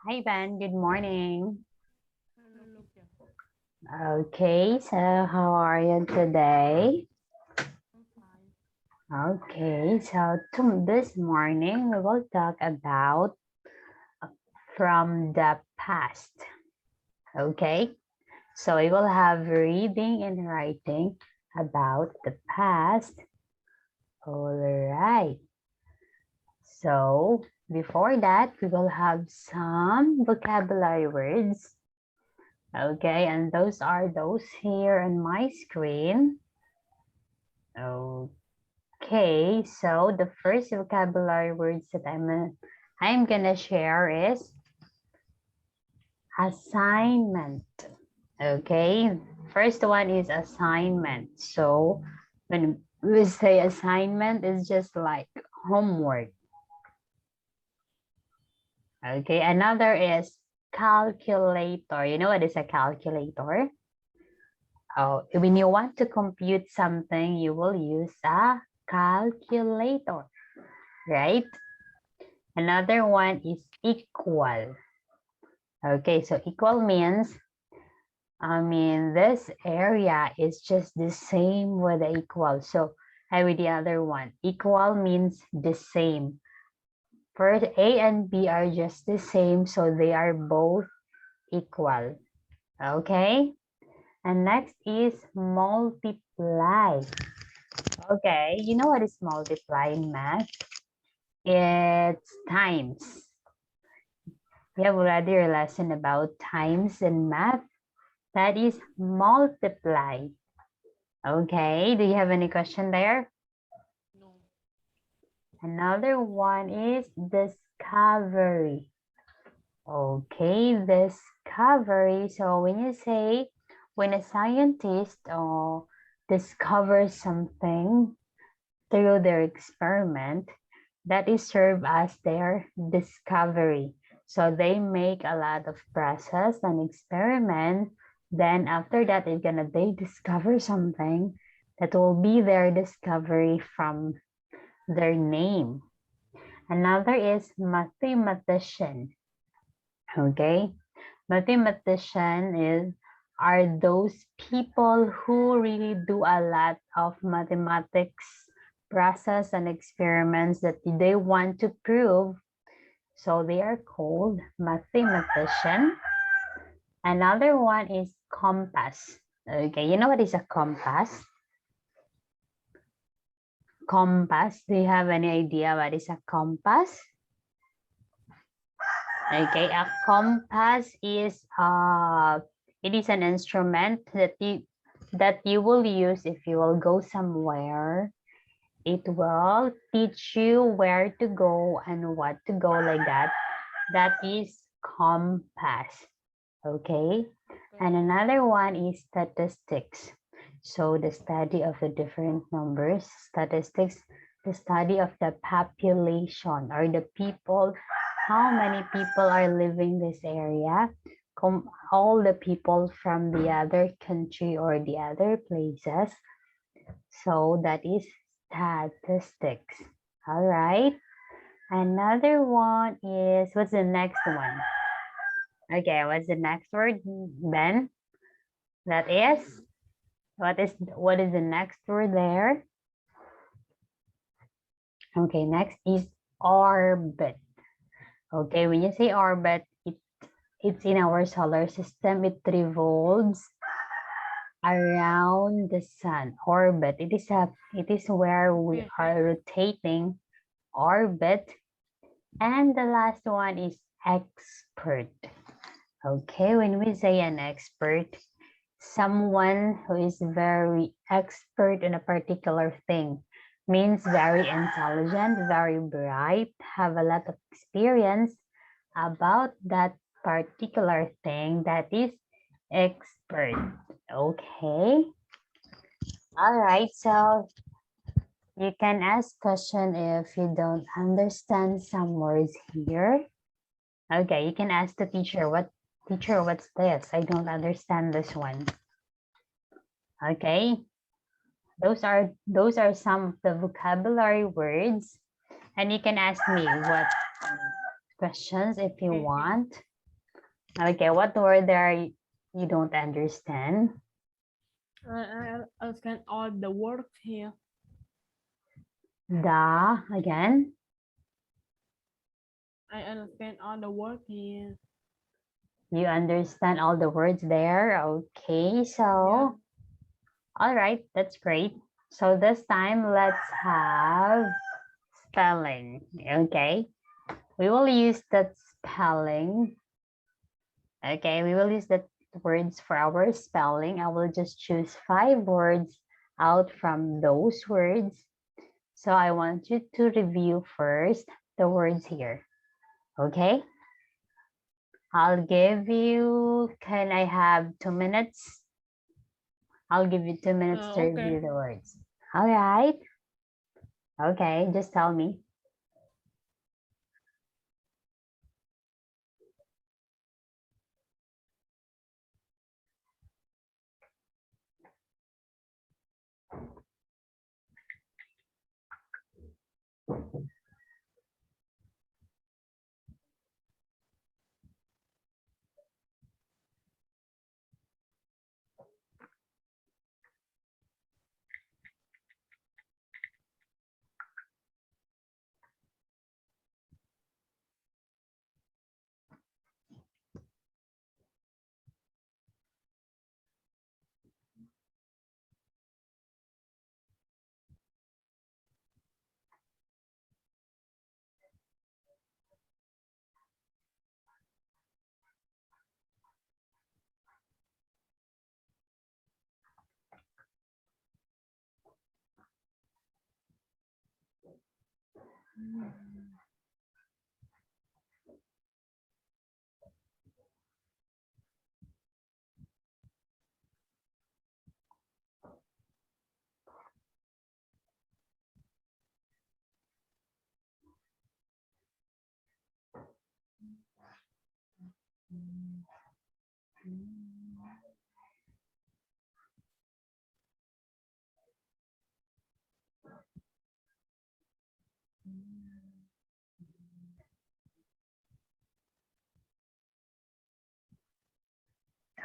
Hi Ben, good morning. Hello, Kia. Okay, so how are you today? I'm fine. Okay, so this morning we will talk about from the past. Okay, so we will have reading and writing about the past. All right, so before that, we will have some vocabulary words. Okay, and those are those here on my screen. Okay, so the first vocabulary words that I'm gonna share is assignment. Okay, first one is assignment. So when we say assignment, it's just like homework. Okay, another is calculator. You know what is a calculator? Oh, when you want to compute something, you will use a calculator, right? Another one is equal. Okay, so equal means, this area is just the same with the equal. So I with the other one. Equal means the same. First, A and B are just the same, so they are both equal. Okay, and next is multiply. Okay, you know what is multiply in math? It's times. We have already a lesson about times in math. That is multiply. Okay, do you have any question there? No. Another one is discovery. Okay, discovery. So when a scientist discovers something through their experiment, that is served as their discovery. So they make a lot of process and experiment. Then after that, they discover something that will be their discovery from their name. Another is mathematician. Okay, mathematician are those people who really do a lot of mathematics process and experiments that they want to prove. So they are called mathematician. Another one is compass. Okay, you know what is a compass? Compass. Do you have any idea what is a compass? Okay, a compass is it is an instrument that you will use if you will go somewhere. It will teach you where to go and what to go like that. That is compass. Okay. And Okay. another one is statistics. So the study of the different numbers, statistics, the study of the population or the people, how many people are living this area, all the people from the other country or the other places. So that is statistics. All right. Another one is, what's the next one? Okay, what's the next word, Ben? That is, what is the next word there? Okay, next is orbit. Okay, when you say orbit, it's in our solar system. It revolves around the sun. Orbit. It is where we Okay. are rotating orbit. And the last one is expert. Okay, when we say an expert, someone who is very expert in a particular thing, means very intelligent, very bright, have a lot of experience about that particular thing. That is expert. Okay. All right. So you can ask question if you don't understand some words here. Okay, you can ask the teacher, what's this? I don't understand this one. Okay. Those are some of the vocabulary words, and you can ask me what questions if you Okay. want. Okay, what word there you don't understand? I understand all the words here. The, again? I understand all the words here. You understand all the words there? Okay, so, all right, that's great. So this time, let's have spelling, okay? We will use that spelling. Okay, we will use the words for our spelling. I will just choose 5 words out from those words. So I want you to review first the words here. Okay? I'll give you, can I have 2 minutes? I'll give you 2 minutes to Okay. review the words. All right. Okay, just tell me.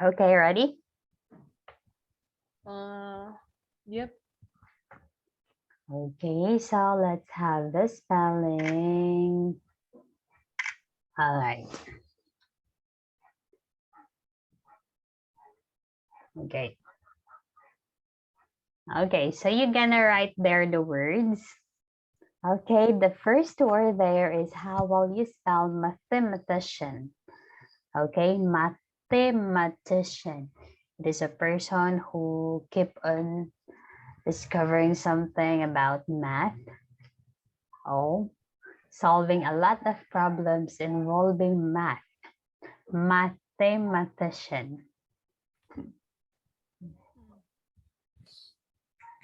Okay, ready? Yep. Okay, so let's have the spelling. All right. Okay. Okay, so you're gonna write there the words. Okay, the first word there is how will you spell mathematician? Okay, mathematician. It is a person who keep on discovering something about math. Oh, solving a lot of problems involving math. Mathematician.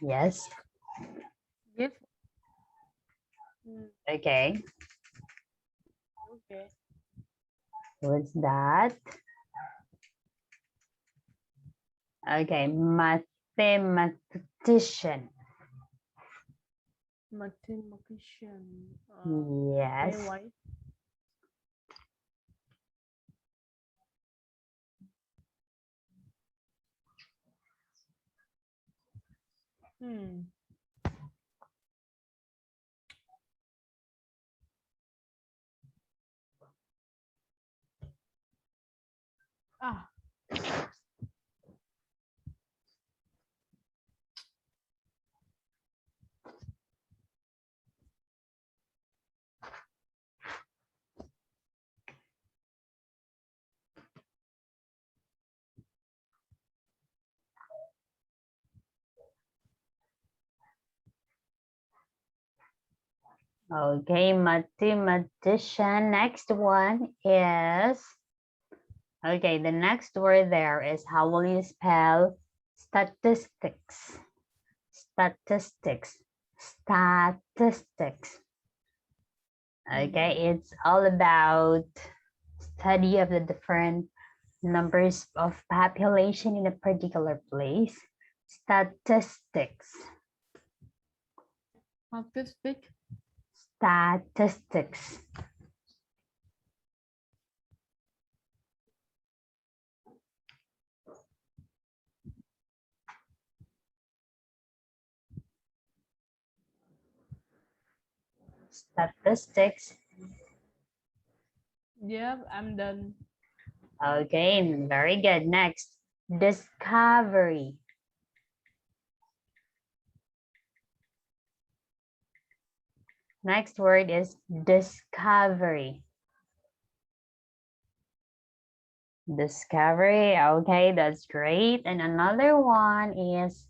Yes. Yep. Okay. Okay. What's that? Okay, mathematician. Mathematician. Okay, Yes. why? Hmm. Ah. Okay, mathematician. Next one is, okay, the next word there is how will you spell statistics? Statistics. Statistics. Okay, it's all about study of the different numbers of population in a particular place. Statistics. Statistic. Statistics. Statistics. Yep, I'm done. Okay, very good. Next, discovery. Next word is discovery. Discovery, okay, that's great. And another one is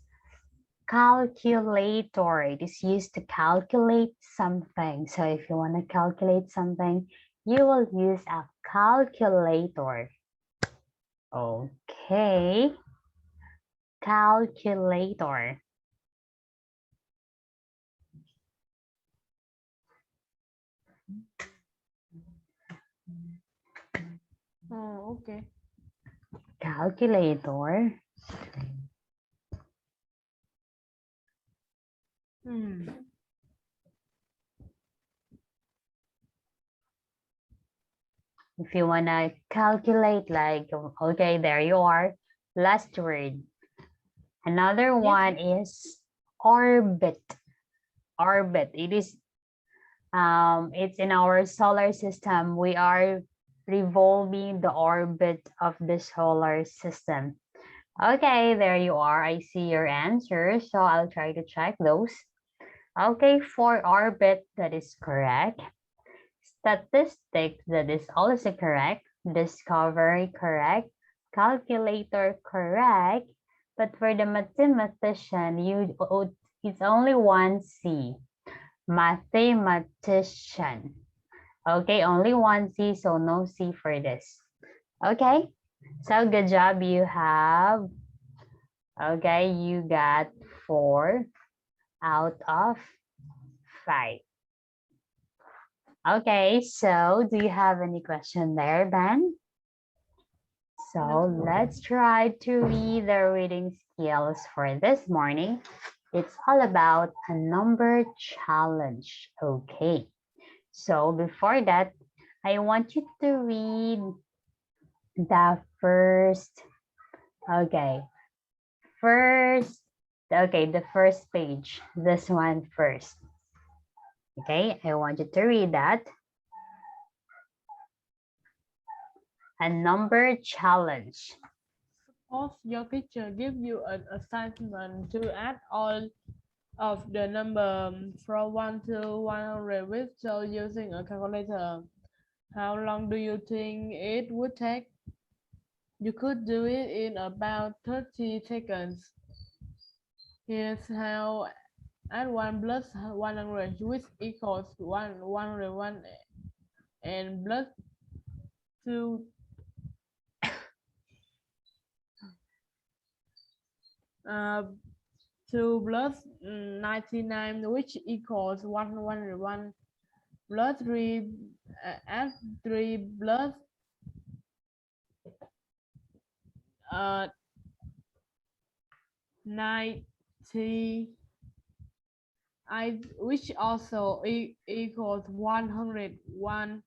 calculator. It is used to calculate something. So if you want to calculate something, you will use a calculator. Okay, calculator. Oh, okay. Calculator. Hmm. If you want to calculate, like, okay, there you are. Last word. Another Yes. one is orbit. Orbit. It's in our solar system. We are revolving the orbit of the solar system. Okay, there you are. I see your answers, so I'll try to check those. Okay, for orbit, that is correct. Statistics, that is also correct. Discovery, correct. Calculator, correct. But for the mathematician, it's only one C. Mathematician. Okay, only one C, so no C for this. Okay, so good job. You have, okay, you got 4 out of 5. Okay, so do you have any question there, Ben? So No. let's try to read the reading skills for this morning. It's all about a number challenge. Okay, so before that, I want you to read the first, okay, the first page, this one first. Okay, I want you to read that. A number challenge. Suppose your teacher give you an assignment to add all of the number from 1 to 100 without using a calculator. How long do you think it would take? You could do it in about 30 seconds. Here's how add 1 plus 100, which equals 101, and plus 2 uh, 2 plus 99, which equals 101, plus 3 add 3 plus 90, which also equals 101.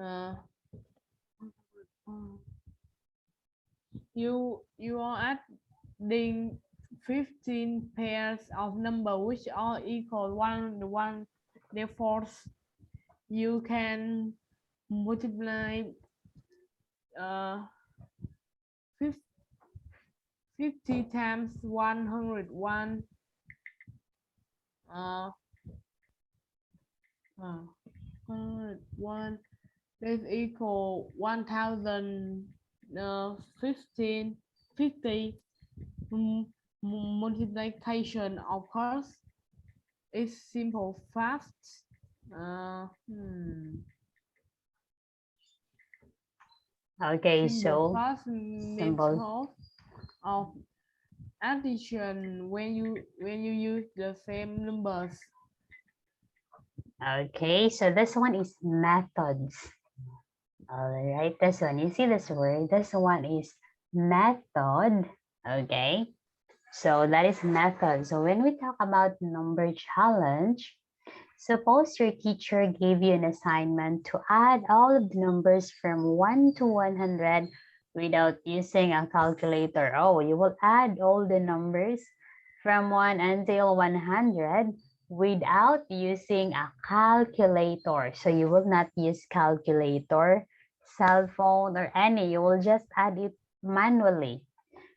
Uh, you are adding 15 pairs of number which all equal 1. Therefore, you can multiply uh, 50 times 101. Uh, 101 is equal 1015 50 multiplication. Of course, it's simple, fast. Okay, Simple, so fast symbol. method of addition when you use the same numbers. Okay, so this one is methods. All right, this one, you see this word? This one is method. Okay, so that is method. So when we talk about number challenge, suppose your teacher gave you an assignment to add all of the numbers from 1 to 100 without using a calculator. Oh, you will add all the numbers from 1 until 100 without using a calculator. So you will not use calculator, cell phone, or any. You will just add it manually.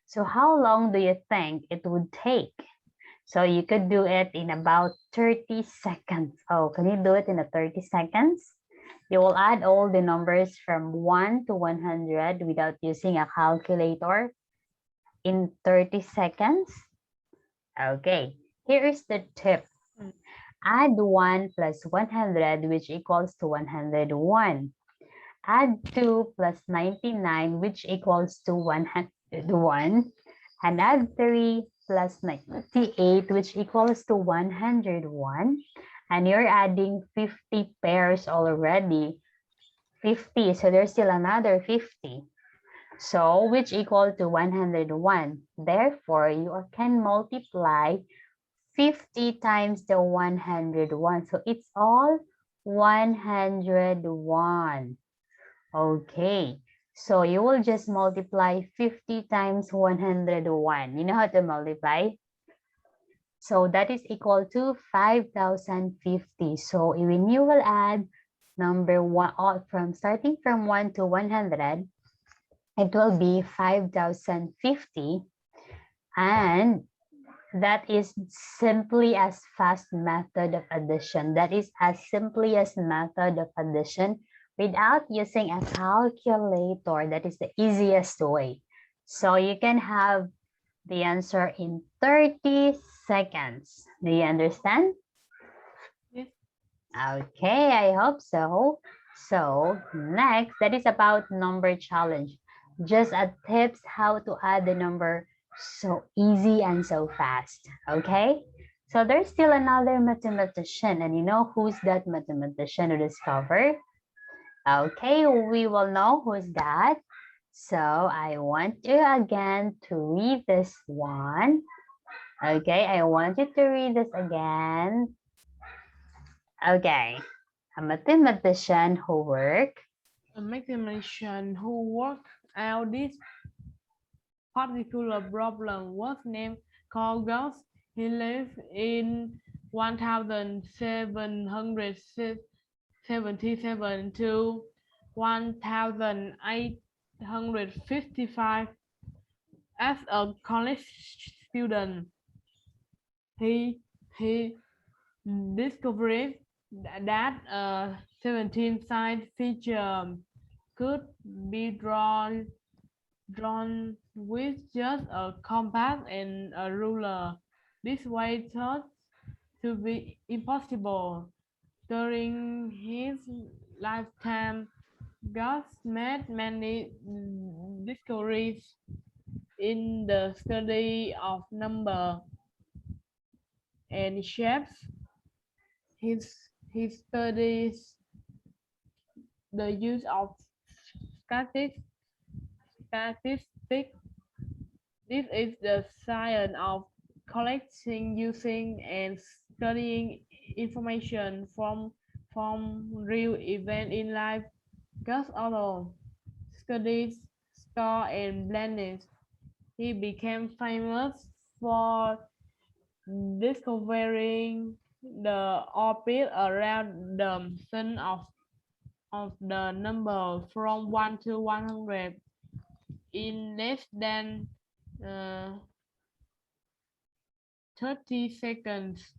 So how long do you think it would take? So you could do it in about 30 seconds. Oh, can you do it in a 30 seconds? You will add all the numbers from 1 to 100 without using a calculator in 30 seconds. Okay, here is the tip. Add 1 plus 100, which equals to 101. Add 2 plus 99, which equals to 101. And add 3 plus 98, which equals to 101. And you're adding 50 pairs already. 50, so there's still another 50. So, which equal to 101. Therefore, you can multiply 50 times the 101. So, it's all 101. Okay. So, you will just multiply 50 times 101. You know how to multiply? So, that is equal to 5,050. So, when you will add number 1, from starting from 1 to 100, it will be 5,050, and that is simply as fast method of addition. That is as simply as method of addition without using a calculator. That is the easiest way. So you can have the answer in 30 seconds. Do you understand? Yes. Okay, I hope so. So next, that is about number challenge. Just a tips how to add the number so easy and so fast. Okay, so there's still another mathematician, and you know who's that mathematician to discover? Okay, we will know who's that. So I want you again to read this one. Okay, I want you to read this again. Okay, a mathematician who worked. A mathematician who worked out this particular problem was named Carl Gauss. He lived in 1777 to 1855. As a college student, he he discovered that a 17-side figure could be drawn with just a compass and a ruler. This way thought to be impossible. During his lifetime, Gauss made many discoveries in the study of number and shapes. He studies the use of statistics. This is the science of collecting, using, and studying information from real events in life. Gus also studies stars and planets. He became famous for discovering the orbit around the sun of the number from 1 to 100 in less than uh, 30 seconds.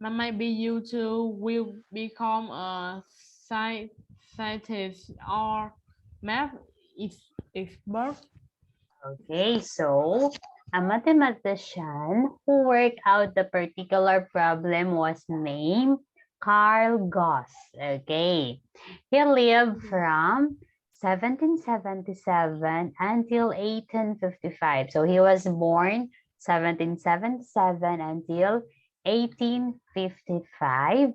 Maybe you too will become a scientist or math expert. Okay, so a mathematician who worked out the particular problem was named Carl Gauss. Okay, he lived from 1777 until 1855. So he was born 1777 until 1855.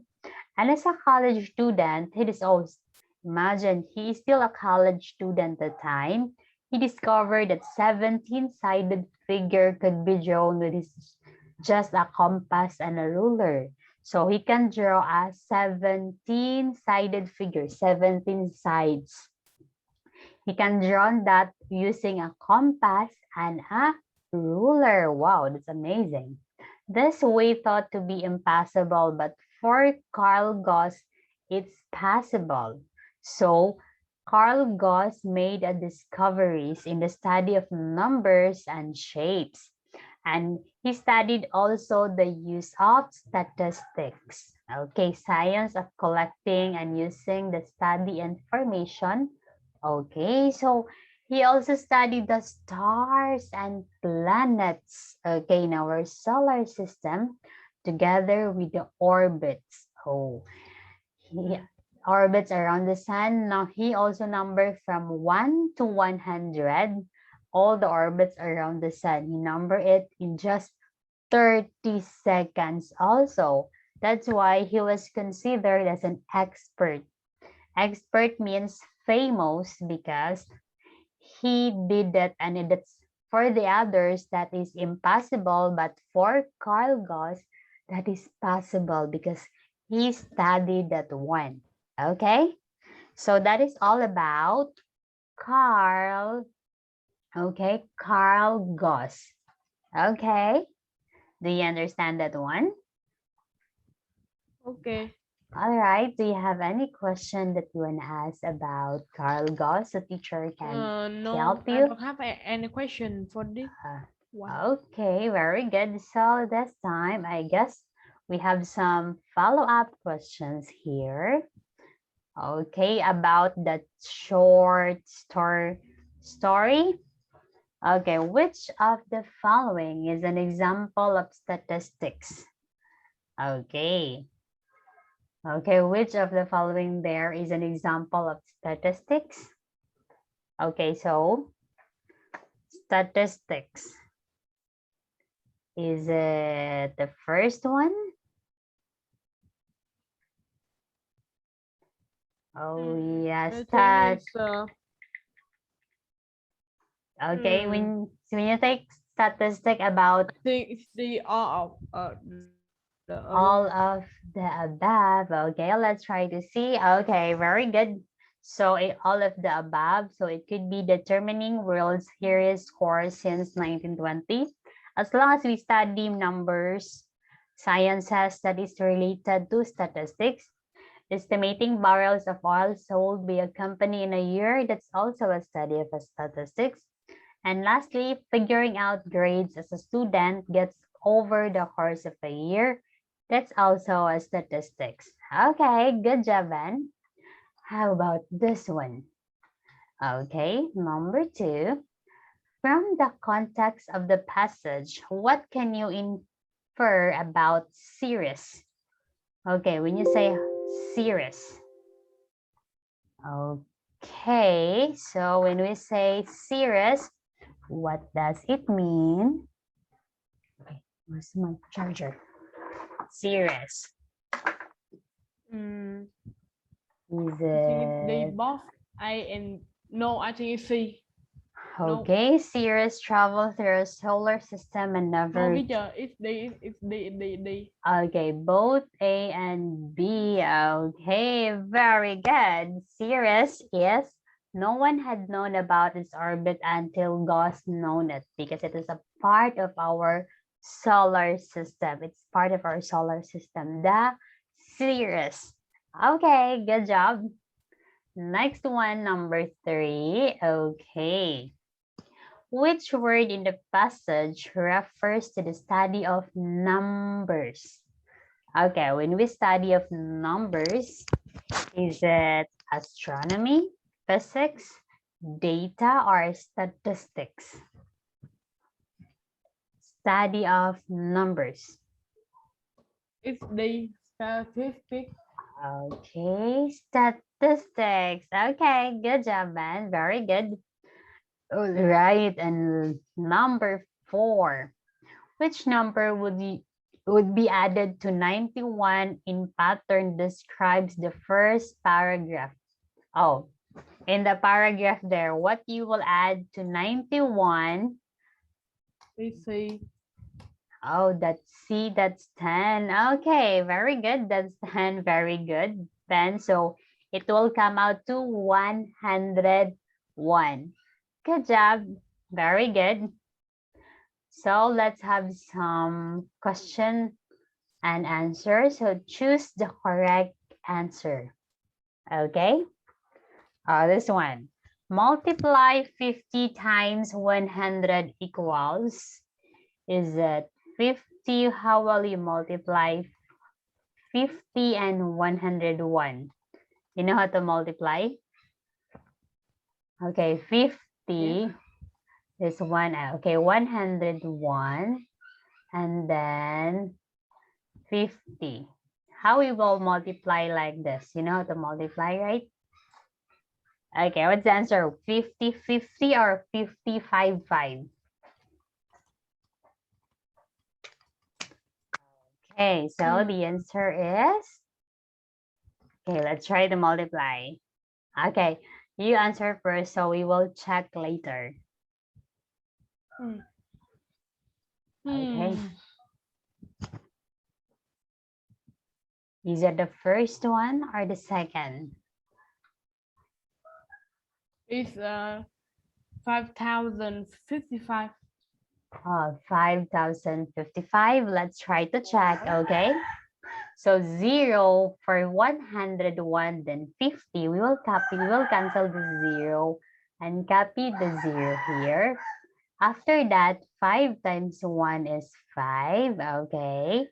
And as a college student, he is also, imagine, he is still a college student at the time. He discovered that 17-sided figure could be drawn with just a compass and a ruler. So he can draw a 17-sided figure, 17 sides. He can draw that using a compass and a ruler. Wow, that's amazing. This way thought to be impossible, but for Carl Gauss, it's possible. So Carl Gauss made a discoveries in the study of numbers and shapes. And he studied also the use of statistics. Okay, science of collecting and using the study information. Okay, so he also studied the stars and planets, okay, in our solar system, together with the orbits. Oh, he orbits around the sun. Now he also numbered from 1 to 100 all the orbits around the sun. He numbered it in just 30 seconds also. That's why he was considered as an expert. Expert means famous because he did that, and that's for the others that is impossible, but for Carl Gauss that is possible because he studied that one. Okay, so that is all about Carl. Okay, Carl Gauss. Okay, do you understand that one? Okay. All right, do you have any question that you want to ask about Carl Gauss? The teacher can No, help I you. don't have any question for this one. Okay, very good. So this time, I guess we have some follow-up questions here. Okay, about that short story. Okay, which of the following is an example of statistics? Okay. Okay, which of the following there is an example of statistics? Okay, so statistics. Is it the first one? Oh, yes, I think that. it's Okay, when you take statistic about I think it's the all of the above. all of the above, okay, let's try to see. Okay, very good. So all of the above, so it could be determining World Series score since 1920. As long as we study numbers, science has studies related to statistics. Estimating barrels of oil sold by a company in a year, that's also a study of statistics. And lastly, figuring out grades as a student gets over the course of a year. That's also a statistics. Okay, good job, Ben. How about this one? Okay, number 2. From the context of the passage, what can you infer about series? Okay, when you say series. Okay, so when we say series, what does it mean? Okay, where's my charger? Series. Mm, Is I think it's the it both A and no, I think it's C. No, okay? Series travel through a solar system and no, never. teacher, it's D. Okay, both A and B. Okay, very good. Sirius, yes. No one had known about its orbit until Gauss known it because it is a part of our solar system. It's part of our solar system. The Sirius. Okay, good job. Next one, number 3. Okay. Which word in the passage refers to the study of numbers? Okay, when we study of numbers, is it astronomy, physics, data, or statistics? Study of numbers. It's the statistic. Okay, statistics. Okay, good job, man. Very good. All right, and number 4. Which number would be added to 91 in pattern describes the first paragraph? Oh, in the paragraph there, what you will add to 91? It's C. Oh, that's C, that's 10. Okay, very good. That's 10, very good, Ben. So it will come out to 101. Good job. Very good. So let's have some question and answer. So choose the correct answer. Okay. This one. Multiply 50 times 100 equals. Is it 50? How will you multiply 50 and 101? You know how to multiply? Okay, 50 Yeah. is one. Okay, 101 and then 50. How we will multiply like this? You know how to multiply, right? Okay, what's the answer? 50, 50 or 55, 5? Okay, so the answer is, okay, let's try to multiply. Okay, you answer first, so we will check later. Okay. Is it the first one or the second? It's 5,055. 5,055. Let's try to check, okay? So 0 for 101, then 50. We will cancel the 0 and copy the 0 here. After that, 5 times 1 is 5, okay?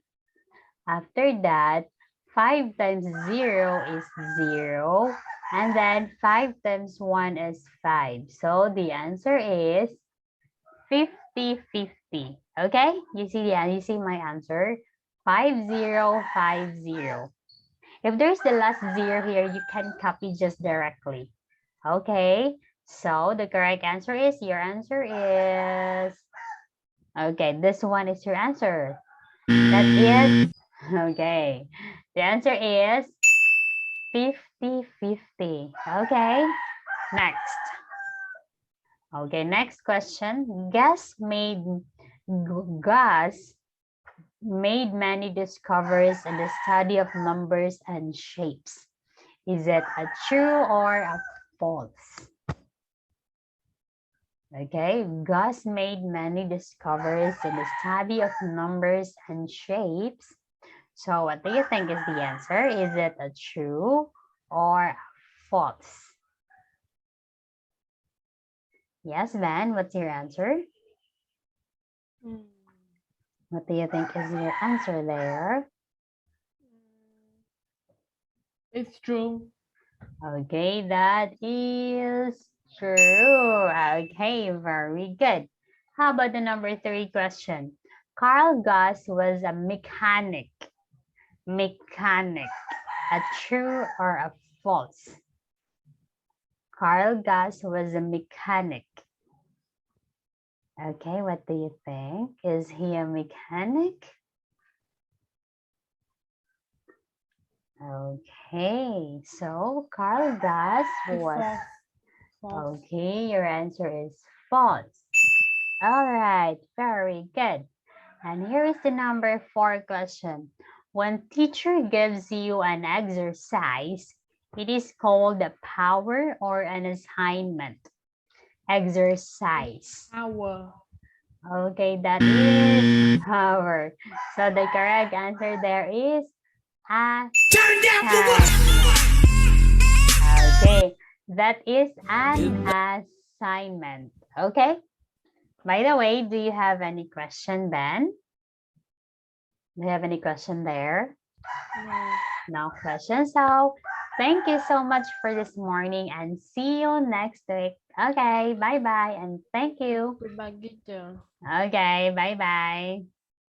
After that, 5 times 0 is 0. And then 5 times 1 is 5. So the answer is 50, 50. Okay? You see my answer? 5050. If there's the last 0 here, you can copy just directly. Okay? So the correct answer is, your answer is, okay, this one is your answer. That is, okay. The answer is 50-50. Okay, next. Okay, next question. Gus made many discoveries in the study of numbers and shapes. Is it a true or a false? Okay, Gus made many discoveries in the study of numbers and shapes. So what do you think is the answer? Is it a true or false? Yes, Van, what's your answer? What do you think is your answer there? It's true. Okay, that is true. Okay, very good. How about the number 3 question? Carl Gus was a mechanic. Mechanic. A true or a false? Carl Gus was a mechanic. Okay, what do you think? Is he a mechanic? Okay, so Carl Gus was... False. Okay, your answer is false. All right, very good. And here is the number 4 question. When teacher gives you an exercise, it is called a power or an assignment? Exercise. Power. Okay, that is power. So the correct answer there is Turn down for what? Okay, that is an what? assignment. Okay. By the way, do you have any question, Ben? Do you have any question there? No. No question. So thank you so much for this morning and see you next week. Okay, bye-bye and thank you. Goodbye, teacher. Okay, bye-bye.